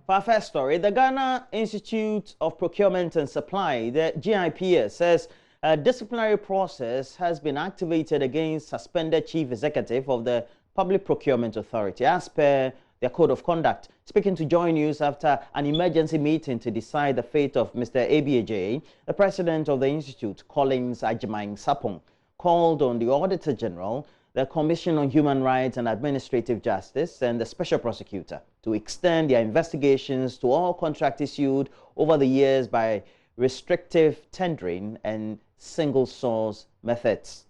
For our first story, the Ghana Institute of Procurement and Supply, the GIPS, says a disciplinary process has been activated against suspended chief executive of the Public Procurement Authority, as per their code of conduct. Speaking to JoyNews after an emergency meeting to decide the fate of Mr. ABAJ, the president of the institute, Collins Agyemang Sapong, called on the Auditor General, the Commission on Human Rights and Administrative Justice, and the Special Prosecutor to extend their investigations to all contracts issued over the years by restrictive tendering and single source methods.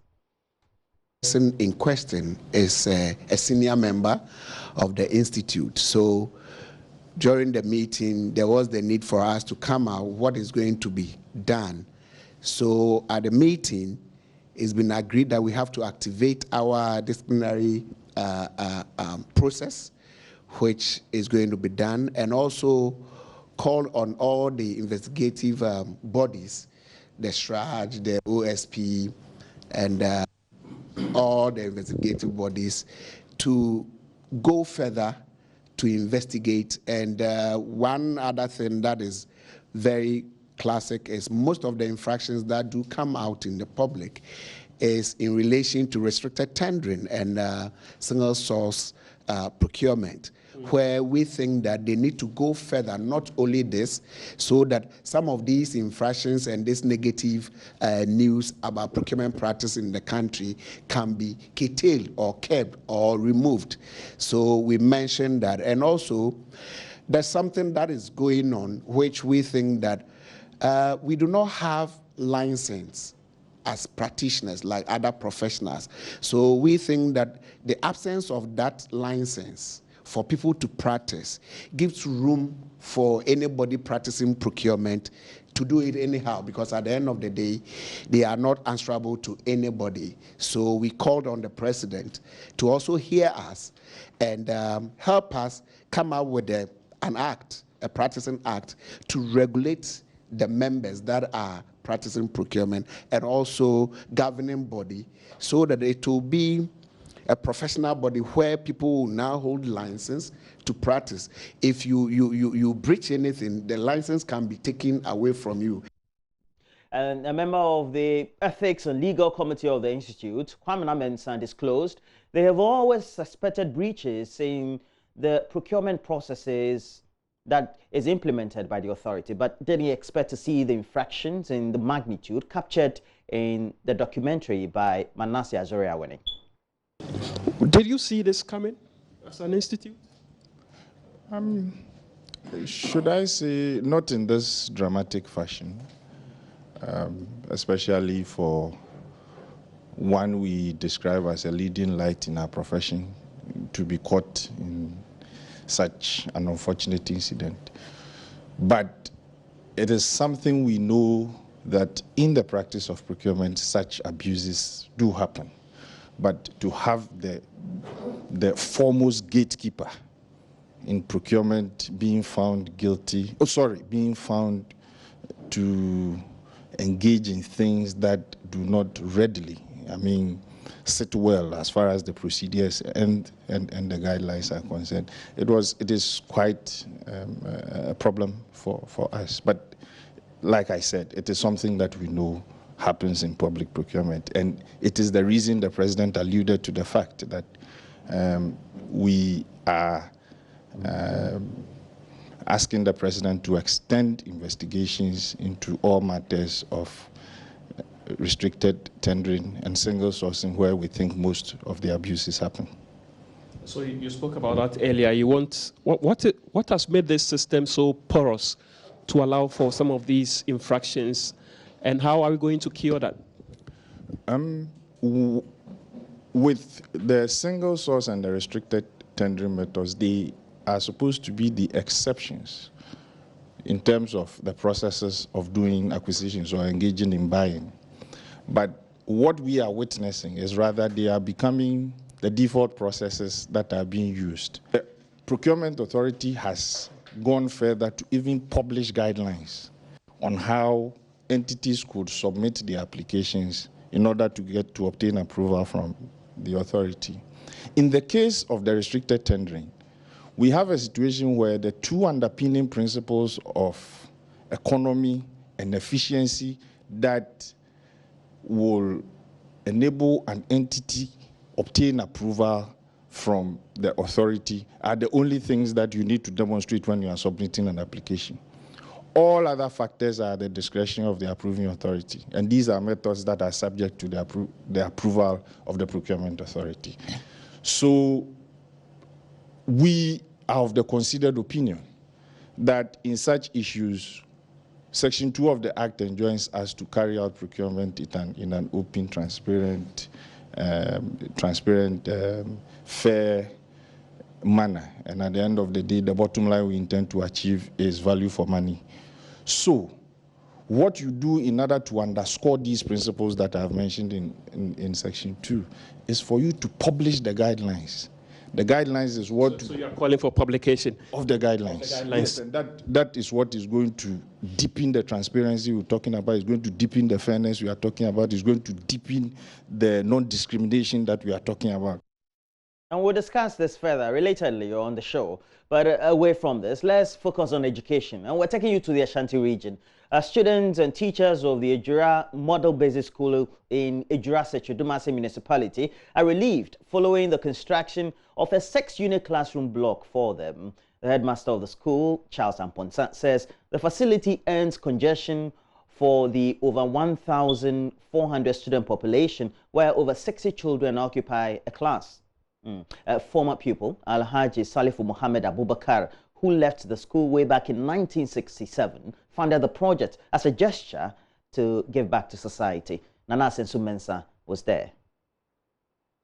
The person in question is a senior member of the institute. So during the meeting, there was the need for us to come out what is going to be done. So at the meeting, it's been agreed that we have to activate our disciplinary process, which is going to be done, and also call on all the investigative bodies, the SRAJ, the OSP, and all the investigative bodies to go further to investigate. And one other thing that is very classic is most of the infractions that do come out in the public is in relation to restricted tendering and single source procurement, where we think that they need to go further, not only this, so that some of these infractions and this negative news about procurement practice in the country can be curtailed or kept or removed. So we mentioned that. And also, there's something that is going on which we think that we do not have license as practitioners like other professionals. So we think that the absence of that license for people to practice gives room for anybody practicing procurement to do it anyhow, because at the end of the day, they are not answerable to anybody. So we called on the president to also hear us and help us come up with an act, a practicing act, to regulate the members that are practicing procurement and also governing body, so that it will be a professional body where people will now hold license to practice. If you breach anything, the license can be taken away from you. And a member of the Ethics and Legal Committee of the Institute, Kwame Namensan, disclosed they have always suspected breaches in the procurement processes that is implemented by the authority, but didn't expect to see the infractions in the magnitude captured in the documentary by Manasseh Azoriawene. Did you see this coming as an institute? Should I say not in this dramatic fashion, especially for one we describe as a leading light in our profession to be caught in such an unfortunate incident. But it is something we know that in the practice of procurement, such abuses do happen. But to have the foremost gatekeeper in procurement being found guilty, being found to engage in things that do not readily, sit well as far as the procedures and the guidelines are concerned. It is quite a problem for us. But like I said, it is something that we know happens in public procurement, and it is the reason the president alluded to the fact that we are asking the president to extend investigations into all matters of restricted tendering and single sourcing where we think most of the abuses happen. So you spoke about that earlier. You want what has made this system so porous to allow for some of these infractions, and how are we going to cure that? With the single source and the restricted tendering methods, they are supposed to be the exceptions in terms of the processes of doing acquisitions or engaging in buying. But what we are witnessing is rather they are becoming the default processes that are being used. The Procurement Authority has gone further to even publish guidelines on how entities could submit their applications in order to obtain approval from the authority. In the case of the restricted tendering, we have a situation where the two underpinning principles of economy and efficiency that will enable an entity obtain approval from the authority are the only things that you need to demonstrate when you are submitting an application. All other factors are the discretion of the approving authority, and these are methods that are subject to the approval of the procurement authority. So we are of the considered opinion that in such issues, Section 2 of the Act enjoins us to carry out procurement in an open, transparent, fair manner. And at the end of the day, the bottom line we intend to achieve is value for money. So what you do in order to underscore these principles that I have mentioned in Section 2 is for you to publish the guidelines. The guidelines is what... So you're calling for publication? Of the guidelines. Yes, and that is what is going to deepen the transparency we're talking about. It's going to deepen the fairness we are talking about. It's going to deepen the non-discrimination that we are talking about. And we'll discuss this further relatedly on the show. But away from this, let's focus on education. And we're taking you to the Ashanti region. Students and teachers of the Ejura Model Basic School in Ejura Sechodumase municipality are relieved following the construction of a 6-unit classroom block for them. The headmaster of the school, Charles Amponsa, says the facility ends congestion for the over 1,400 student population, where over 60 children occupy a class. A former pupil, Alhaji Salifu Mohammed Abubakar, who left the school way back in 1967, funded the project as a gesture to give back to society. Nana Sensu Mensah was there.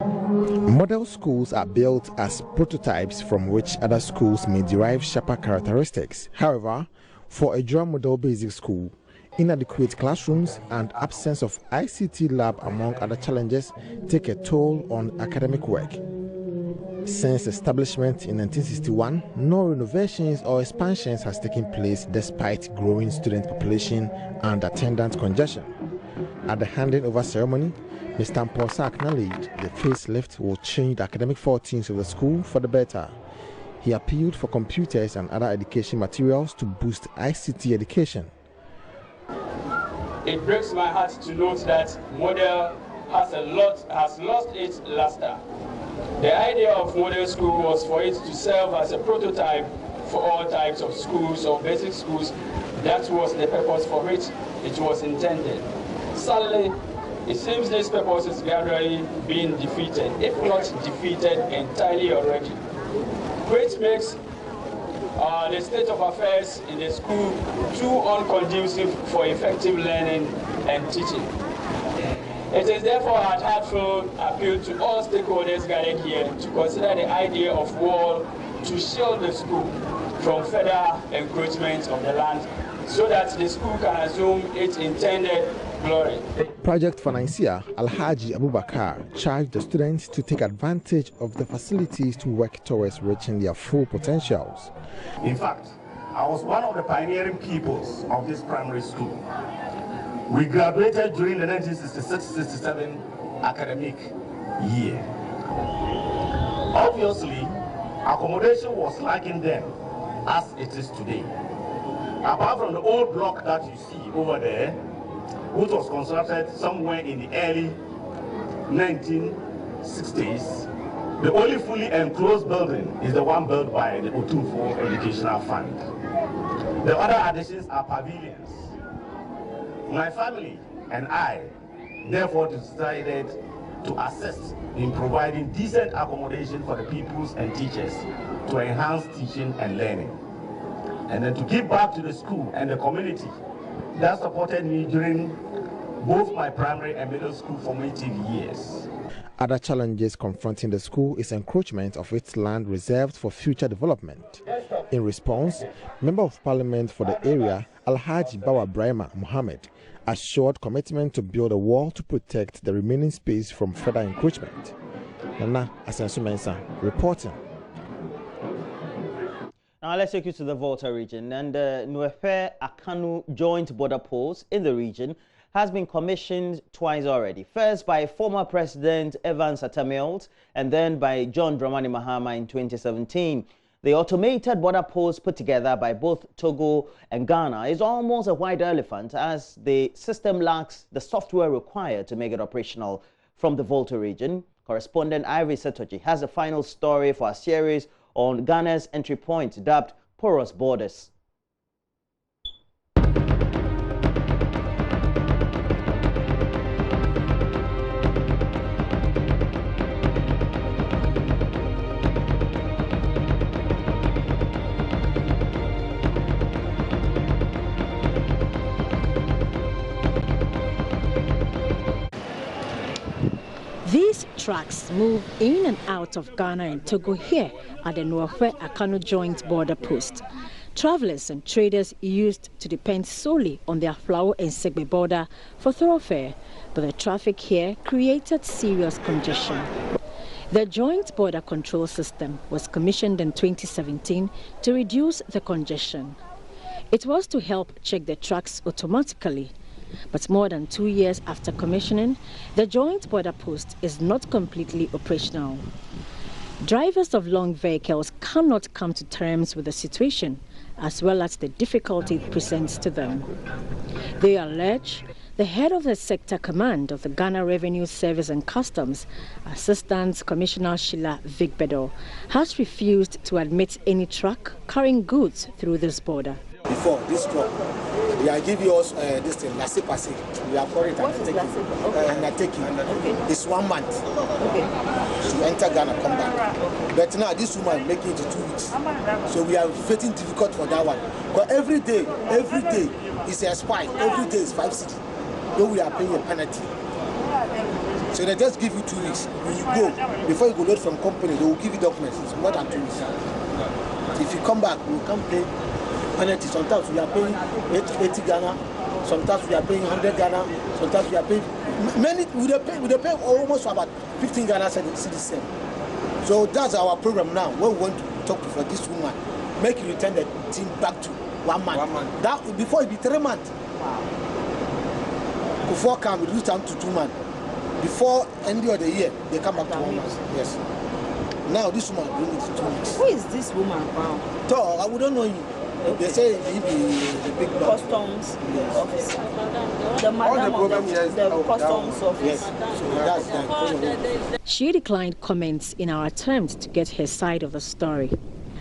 Model schools are built as prototypes from which other schools may derive sharper characteristics. However, for a Ejura Model Basic School, inadequate classrooms and absence of ICT lab, among other challenges, take a toll on academic work. Since establishment in 1961, no renovations or expansions has taken place despite growing student population and attendance congestion. At the handing over ceremony, Mr. Mposa acknowledged the facelift will change the academic fortunes of the school for the better. He appealed for computers and other education materials to boost ICT education. It breaks my heart to note that Model has lost its luster. The idea of Model School was for it to serve as a prototype for all types of schools or basic schools. That was the purpose for which it was intended. Sadly, it seems this purpose is gradually being defeated, if not defeated entirely already, which makes the state of affairs in the school too unconducive for effective learning and teaching. It is therefore a heartfelt appeal to all stakeholders gathered here to consider the idea of wall to shield the school from further encroachment of the land so that the school can assume its intended glory. Project financier Alhaji Abubakar charged the students to take advantage of the facilities to work towards reaching their full potentials. In fact, I was one of the pioneering pupils of this primary school. We graduated during the 1966-67 academic year. Obviously, accommodation was lacking then, as it is today. Apart from the old block that you see over there, which was constructed somewhere in the early 1960s, the only fully enclosed building is the one built by the Otumfo Educational Fund. The other additions are pavilions. My family and I therefore decided to assist in providing decent accommodation for the pupils and teachers to enhance teaching and learning, and then to give back to the school and the community that supported me during both my primary and middle school formative years. Other challenges confronting the school is encroachment of its land reserved for future development. In response, Member of Parliament for the area, Alhaji Bawa Brahma Mohammed, assured commitment to build a wall to protect the remaining space from further encroachment. Nana Asensu Mensah reporting. Now let's take you to the Volta region, and the Nuepe Akanu joint border post in the region has been commissioned twice already. First by former President Evans Atamiot and then by John Dramani Mahama in 2017. The automated border post put together by both Togo and Ghana is almost a white elephant, as the system lacks the software required to make it operational. From the Volta region, correspondent Ivy Setochi has the final story for a series on Ghana's entry point dubbed porous borders. These trucks move in and out of Ghana and Togo here at the Nuafe-Akano joint border post. Travelers and traders used to depend solely on their Aflao and Segbe border for thoroughfare, but the traffic here created serious congestion. The joint border control system was commissioned in 2017 to reduce the congestion. It was to help check the trucks automatically. But more than 2 years after commissioning, the joint border post is not completely operational. Drivers of long vehicles cannot come to terms with the situation, as well as the difficulty it presents to them. They allege the head of the sector command of the Ghana Revenue Service and Customs, Assistant Commissioner Sheila Vigbedo, has refused to admit any truck carrying goods through this border. Before this truck, we are giving us this thing, laissez passer. We are calling it undertaking. Okay. It's 1 month. Okay. To enter Ghana, come back. But now this woman making it 2 weeks. So we are facing difficult for that one. But every day is a spike. Every day is 5 cedi. Though we are paying a penalty. So they just give you 2 weeks. When you go, before you go load from company, they will give you documents. It's more than 2 weeks. If you come back, we will come pay penalty. Sometimes we are paying 80 Ghana, sometimes we are paying 100 Ghana, sometimes we are paying many. We pay almost about 15 Ghana cedis. So that's our program now. What we want to talk to for this woman, make you return the team back to 1 month. 1 month. That before it be 3 months. Before come we reduce time to 2 months. Before end of the year they come back to 1 month. Yes. Now this woman bring it to 2 weeks. Who is this woman now? I wouldn't know you. Okay. They say he be the big customs officer. The madam of the customs office. Yes. So that's the She declined comments in our attempt to get her side of the story.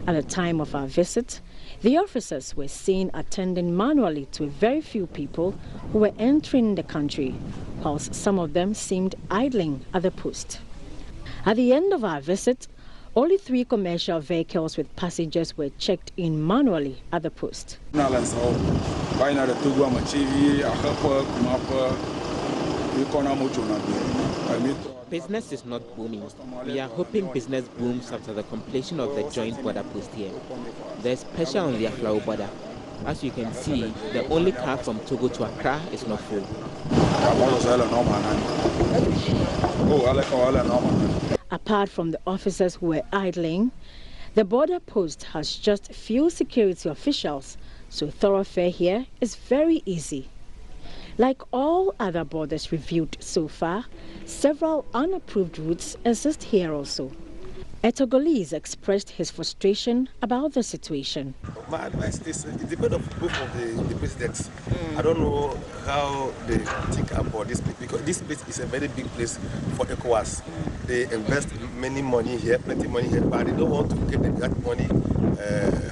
At the time of our visit, the officers were seen attending manually to very few people who were entering the country, whilst some of them seemed idling at the post. At the end of our visit, only 3 commercial vehicles with passengers were checked in manually at the post. Business is not booming. We are hoping business booms after the completion of the joint border post here. There's pressure on the Aflao border. As you can see, the only car from Togo to Accra is not full. Apart from the officers who were idling, the border post has just few security officials, so thoroughfare here is very easy. Like all other borders reviewed so far, several unapproved routes exist here also. A Togolese expressed his frustration about the situation. My advice is it depends on both of the presidents. I don't know how they think about this place, because this place is a very big place for ECOWAS. They invest many money here, plenty money here, but they don't want to get that money,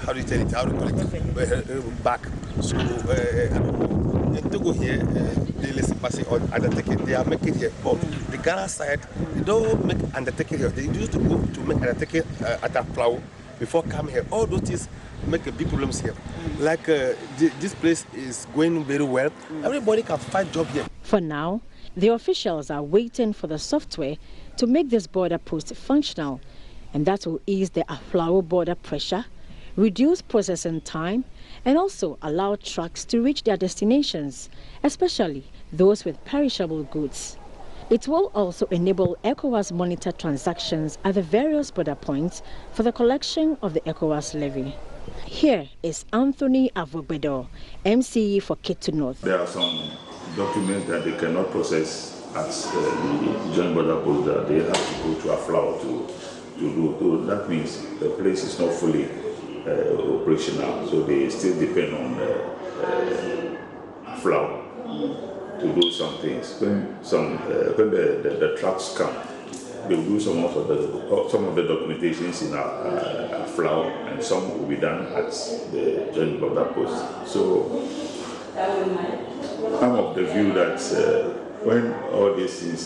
how do you tell it, how to call it, back. So I don't know. In Togo here, they listen passing or undertaking, they are making here. But the Ghana side, they don't make undertaking here. They used to go to make undertaking at Aflao before coming here. All those things make a big problems here. Like this place is going very well. Everybody can find job here. For now, the officials are waiting for the software to make this border post functional, and that will ease the Aflao border pressure, reduce processing time, and also allow trucks to reach their destinations, especially those with perishable goods. It will also enable ECOWAS monitor transactions at the various border points for the collection of the ECOWAS levy. Here is Anthony Avogbedo, MCE for Ketu North. There are some documents that they cannot process at the joint border post, that they have to go to Aflao to do. So that means the place is not fully operational. So they still depend on flour to do some things. When the trucks come, they will do some of the documentations in our flour, and some will be done at the joint border post. So I'm of the view that when all these things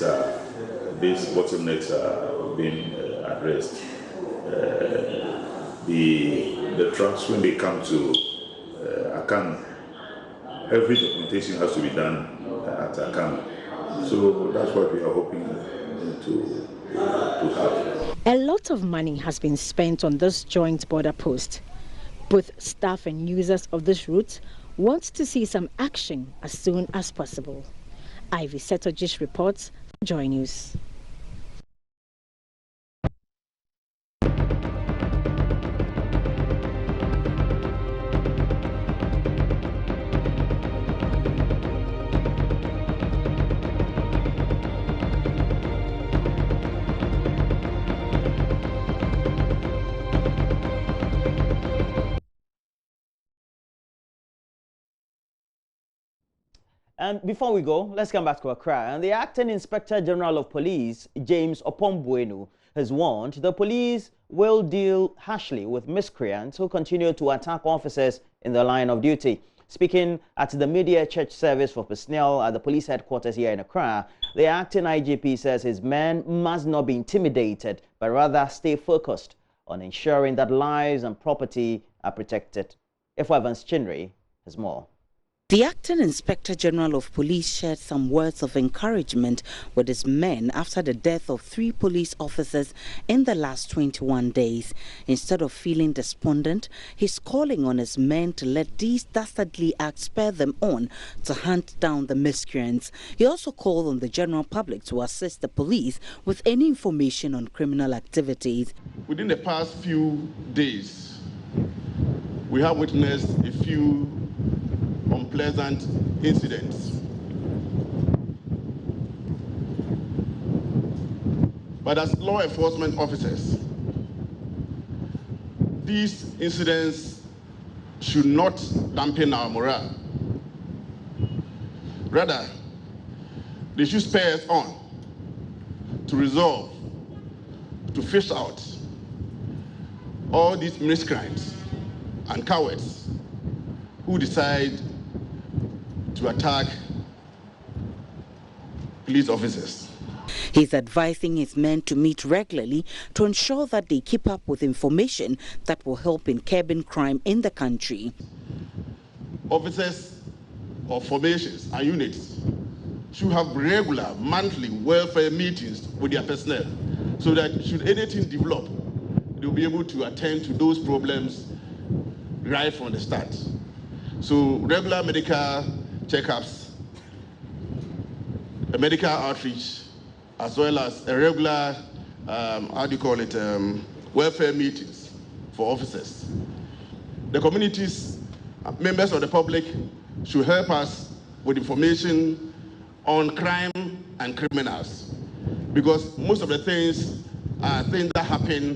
these bottlenecks are being addressed, the trucks, when they come to Akan, every documentation has to be done at Akan. So that's what we are hoping to have. A lot of money has been spent on this joint border post. Both staff and users of this route want to see some action as soon as possible. Ivy Setojish reports for JoyNews. And before we go, let's come back to Accra. And the Acting Inspector General of Police, James Opombuenu, has warned the police will deal harshly with miscreants who continue to attack officers in the line of duty. Speaking at the Media Church Service for personnel at the police headquarters here in Accra, the acting IGP says his men must not be intimidated, but rather stay focused on ensuring that lives and property are protected. Efwa Evans Chinri has more. The Acting Inspector General of Police shared some words of encouragement with his men after the death of 3 police officers in the last 21 days. Instead of feeling despondent, he's calling on his men to let these dastardly acts spur them on to hunt down the miscreants. He also called on the general public to assist the police with any information on criminal activities. Within the past few days, we have witnessed a few unpleasant incidents. But as law enforcement officers, these incidents should not dampen our morale. Rather, they should spur us on to resolve, to fish out all these miscreants and cowards who decide to attack police officers. He's advising his men to meet regularly to ensure that they keep up with information that will help in curbing crime in the country. Officers of formations and units should have regular monthly welfare meetings with their personnel so that should anything develop, they'll be able to attend to those problems right from the start. So regular medical checkups, a medical outreach, as well as a regular, welfare meetings for officers. The communities, members of the public should help us with information on crime and criminals, because most of the things are things that happen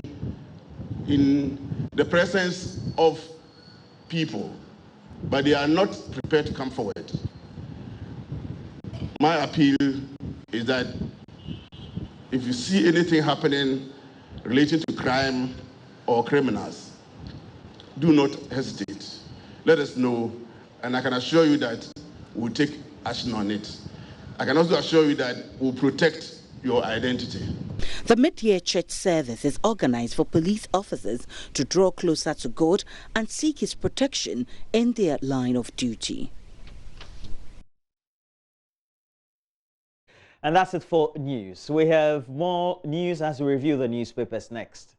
in the presence of people, but they are not prepared to come forward. My appeal is that if you see anything happening relating to crime or criminals, do not hesitate. Let us know, and I can assure you that we'll take action on it. I can also assure you that we'll protect your identity. The mid-year church service is organized for police officers to draw closer to God and seek His protection in their line of duty. And that's it for news. We have more news as we review the newspapers next.